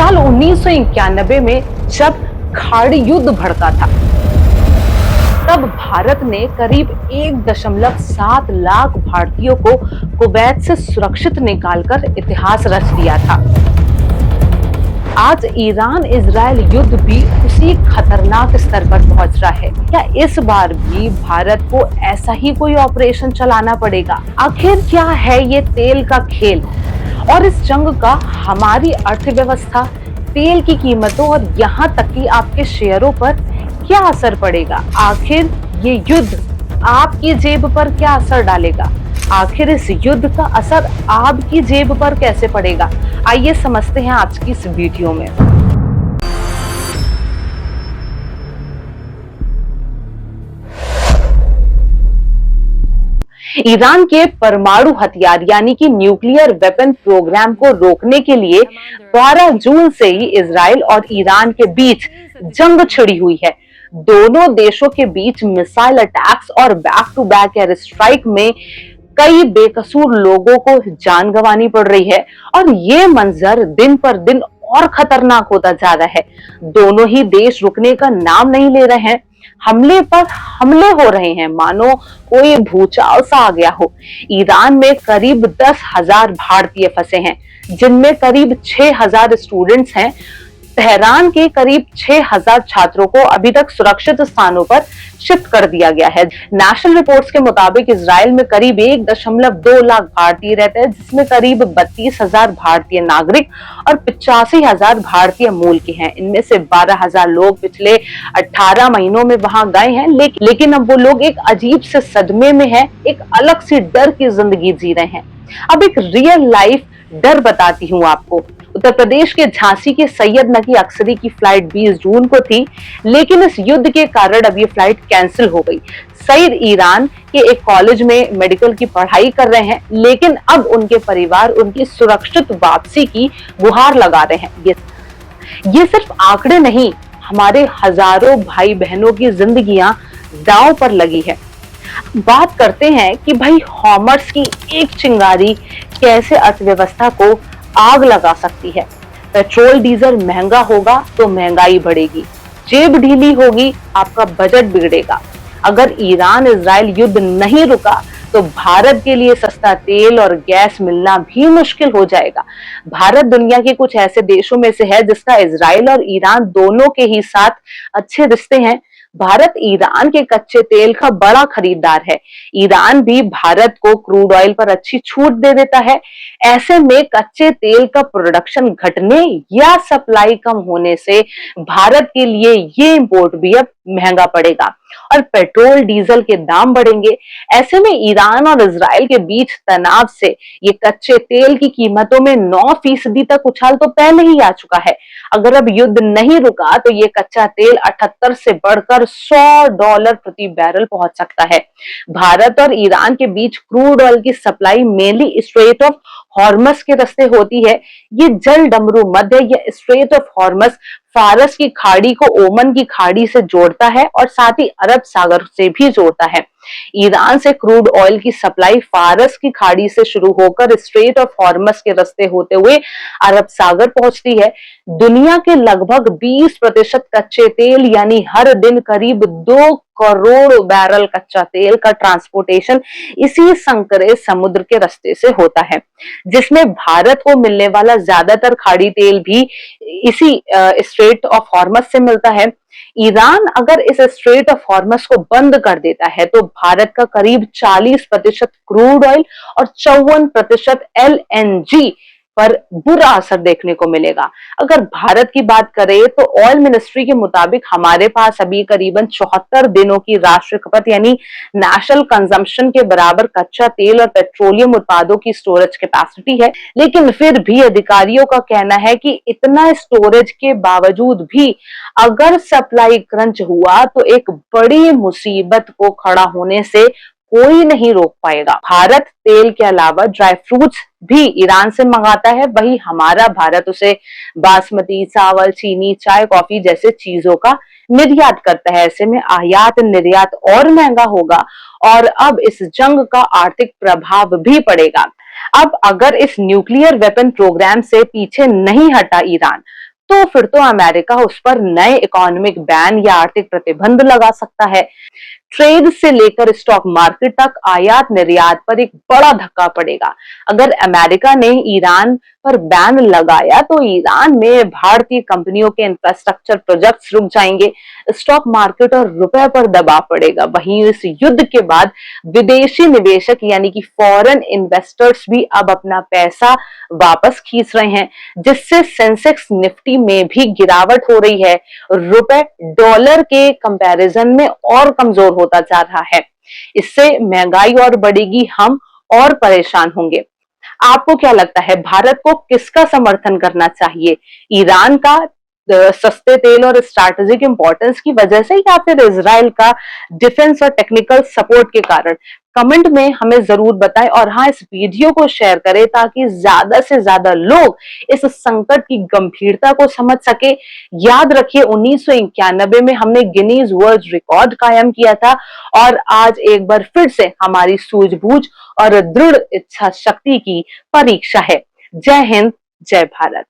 साल 1991 में जब खाड़ी युद्ध भड़का था, तब भारत ने करीब 1.7 लाख भारतीयों को कुवैत से सुरक्षित निकालकर इतिहास रच दिया था। आज ईरान इजराइल युद्ध भी उसी खतरनाक स्तर पर पहुंच रहा है। क्या इस बार भी भारत को ऐसा ही कोई ऑपरेशन चलाना पड़ेगा? आखिर क्या है ये तेल का खेल और इस जंग का हमारी अर्थव्यवस्था, तेल की कीमतों और यहाँ तक कि आपके शेयरों पर क्या असर पड़ेगा? आखिर ये युद्ध आपकी जेब पर क्या असर डालेगा? आखिर इस युद्ध का असर आपकी जेब पर कैसे पड़ेगा? आइए समझते हैं आज की इस वीडियो में। ईरान के परमाणु हथियार यानी कि न्यूक्लियर वेपन प्रोग्राम को रोकने के लिए 12 जून से ही इजराइल और ईरान के बीच जंग छिड़ी हुई है। दोनों देशों के बीच मिसाइल अटैक्स और back to back air strike में कई बेकसूर लोगों को जान गंवानी पड़ रही है और ये मंजर दिन पर दिन और खतरनाक होता जा रहा है। दोनों ही देश रुकने का नाम नहीं ले रहे हैं। हमले पर हमले हो रहे हैं, मानो कोई भूचाल सा आ गया हो। ईरान में करीब 10,000 भारतीय फंसे हैं, जिनमें करीब 6,000 स्टूडेंट्स हैं। तेहरान के करीब 6,000 छात्रों को अभी तक सुरक्षित स्थानों पर शिफ्ट कर दिया गया है। नेशनल रिपोर्ट्स के मुताबिक इजराइल में करीब 1.2 लाख भारतीय रहते हैं, जिसमें करीब 32,000 भारतीय नागरिक और 85,000 भारतीय मूल के हैं। इनमें से 12,000 लोग पिछले 18 महीनों में वहां गए हैं, लेकिन अब वो लोग एक अजीब से सदमे में हैं, एक अलग सी डर की जिंदगी जी रहे हैं। अब एक रियल लाइफ डर बताती हूँ आपको। उत्तर प्रदेश के झांसी के सैयद नकी अक्सरी की फ्लाइट 20 जून को थी, लेकिन इस युद्ध के कारण अब ये फ्लाइट कैंसिल हो गई। सईद ईरान के एक कॉलेज में मेडिकल की पढ़ाई कर रहे हैं, लेकिन अब उनके परिवार उनकी सुरक्षित वापसी की गुहार लगा रहे हैं। ये सिर्फ आंकड़े नहीं, हमारे हजारों भाई बहनों की जिंदगियां दांव पर लगी है। बात करते हैं कि भाई कॉमर्स की एक चिंगारी कैसे अर्थव्यवस्था को आग लगा सकती है। पेट्रोल डीजल महंगा होगा तो महंगाई बढ़ेगी, जेब ढीली होगी, आपका बजट बिगड़ेगा। अगर ईरान इजराइल युद्ध नहीं रुका तो भारत के लिए सस्ता तेल और गैस मिलना भी मुश्किल हो जाएगा। भारत दुनिया के कुछ ऐसे देशों में से है जिसका इजराइल और ईरान दोनों के ही साथ अच्छे रिश्ते हैं। भारत ईरान के कच्चे तेल का बड़ा खरीदार है। ईरान भी भारत को क्रूड ऑयल पर अच्छी छूट दे देता है। ऐसे में कच्चे तेल का प्रोडक्शन घटने या सप्लाई कम होने से भारत के लिए ये इंपोर्ट भी अब महंगा पड़ेगा और पेट्रोल डीजल के दाम बढ़ेंगे। ऐसे में ईरान और इजराइल के बीच तनाव से ये कच्चे तेल की कीमतों में 9% तक उछाल तो पहले ही आ चुका है। अगर अब युद्ध नहीं रुका तो ये कच्चा तेल 78 से बढ़कर $100 प्रति बैरल पहुंच सकता है। भारत और ईरान के बीच क्रूड ऑयल की सप्लाई मेनली स्ट्रेट ऑफ हॉर्मस के रास्ते होती है। ये जल डमरू मध्य या स्ट्रेट ऑफ हॉर्मस फारस की खाड़ी को ओमन की खाड़ी से जोड़ता है और साथ ही अरब सागर से भी जोड़ता है। ईरान से क्रूड ऑयल की सप्लाई फारस की खाड़ी से शुरू होकर स्ट्रेट ऑफ हॉर्मस के रास्ते होते हुए अरब सागर पहुंचती है। दुनिया के लगभग 20% कच्चे तेल यानी हर दिन करीब 2 करोड़ बैरल कच्चा तेल का ट्रांसपोर्टेशन इसी संकरे समुद्र के रास्ते से होता है, जिसमें भारत को मिलने वाला ज्यादातर खाड़ी तेल भी इसी स्ट्रेट ऑफ हॉर्मस से मिलता है। ईरान अगर इस स्ट्रेट ऑफ हॉर्मस को बंद कर देता है तो भारत का करीब 40% क्रूड ऑयल और 54% LNG पर बुरा असर देखने को मिलेगा। अगर भारत की बात करें तो ऑयल मिनिस्ट्री के मुताबिक हमारे पास अभी करीबन 74 दिनों की राष्ट्रीय खपत यानी नेशनल कंजम्पशन के बराबर कच्चा तेल और पेट्रोलियम उत्पादों की स्टोरेज कैपेसिटी है। लेकिन फिर भी अधिकारियों का कहना है कि इतना स्टोरेज के बावजूद भी अगर सप्लाई क्रंच हुआ तो एक बड़ी मुसीबत को खड़ा होने से कोई नहीं रोक पाएगा। भारत तेल के अलावा ड्राई फ्रूट्स भी ईरान से मंगाता है, वही हमारा भारत उसे बासमती चावल, चीनी, चाय, कॉफी जैसे चीजों का निर्यात करता है। ऐसे में आयात निर्यात और महंगा होगा और अब इस जंग का आर्थिक प्रभाव भी पड़ेगा। अब अगर इस न्यूक्लियर वेपन प्रोग्राम से पीछे नहीं हटा ईरान तो फिर तो अमेरिका उस पर नए इकोनॉमिक बैन या आर्थिक प्रतिबंध लगा सकता है। ट्रेड से लेकर स्टॉक मार्केट तक आयात निर्यात पर एक बड़ा धक्का पड़ेगा। अगर अमेरिका ने ईरान पर बैन लगाया तो ईरान में भारतीय कंपनियों के इंफ्रास्ट्रक्चर प्रोजेक्ट्स रुक जाएंगे, स्टॉक मार्केट और रुपए पर दबाव पड़ेगा। वहीं इस युद्ध के बाद विदेशी निवेशक यानी कि फॉरेन इन्वेस्टर्स भी अब अपना पैसा वापस खींच रहे हैं, जिससे सेंसेक्स निफ्टी में भी गिरावट हो रही है। रुपए डॉलर के कंपैरिजन में और कमजोर होता जा रहा है। इससे महंगाई और बढ़ेगी, हम और परेशान होंगे। आपको क्या लगता है, भारत को किसका समर्थन करना चाहिए? ईरान का सस्ते तेल और स्ट्रैटेजिक इंपॉर्टेंस की वजह से, या फिर इजराइल का डिफेंस और टेक्निकल सपोर्ट के कारण? कमेंट में हमें जरूर बताएं और हाँ, इस वीडियो को शेयर करें ताकि ज्यादा से ज्यादा लोग इस संकट की गंभीरता को समझ सके। याद रखिए, 1991 में हमने गिनीज वर्ल्ड रिकॉर्ड कायम किया था और आज एक बार फिर से हमारी सूझबूझ और दृढ़ इच्छा शक्ति की परीक्षा है। जय हिंद, जय भारत।